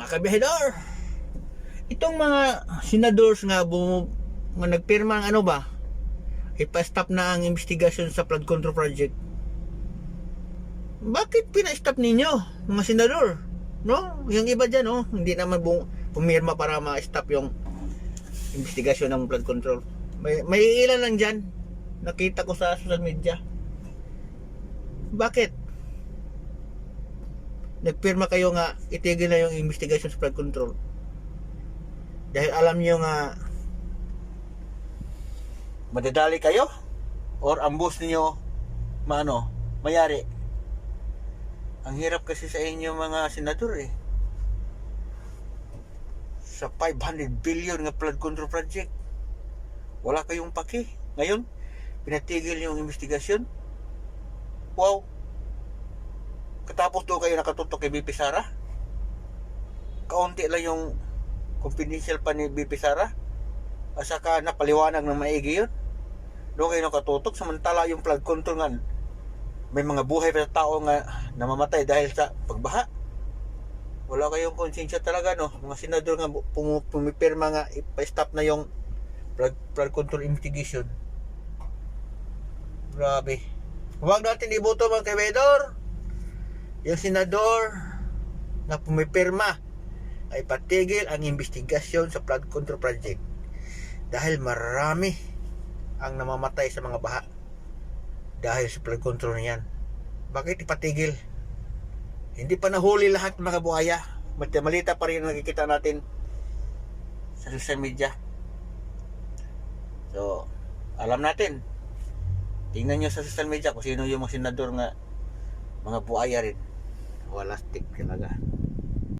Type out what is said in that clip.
Mga kabihedor, itong mga senadors nga nga nagpirma ng ano ba, ipa-stop na ang investigasyon sa flood control project. Bakit pina-stop ninyo mga senador? No? Yung iba dyan, no? Hindi naman pumirma para ma-stop yung investigasyon ng flood control. May ilan lang dyan. Nakita ko sa social media. Bakit? Nagpirma kayo nga itigil na yung investigation sa flood control. Dahil alam niyo nga madadali kayo or ang boss niyo mayari. Ang hirap kasi sa inyo mga senador eh. Sa 500 billion nga flood control project, wala kayong paki. Ngayon, pinatigil yung investigasyon. Wow. Katapos doon kayo nakatutok kay BP Sara. Kaunti lang yung confidential pa ni BP Sara. At saka napaliwanag ng maigi yun. Doon kayo nakatutok. Samantala yung flood control nga, may mga buhay pa sa tao nga namamatay dahil sa pagbaha. Wala kayong konsensya talaga, no? Mga senador nga pumipirma nga ipa-stop na yung flood control investigation. Grabe. Huwag natin iboto mga kabihedor. Yung senador na pumipirma ay patigil ang investigasyon sa flood control project dahil marami ang namamatay sa mga baha dahil sa flood control niyan. Bakit ipatigil? Hindi pa nahuli lahat ng mga buhaya. Malita pa rin ang nakikita natin sa social media. So, alam natin. Tingnan nyo sa social media kung sino yung mga senador nga mga buhaya rin. Wala stick talaga.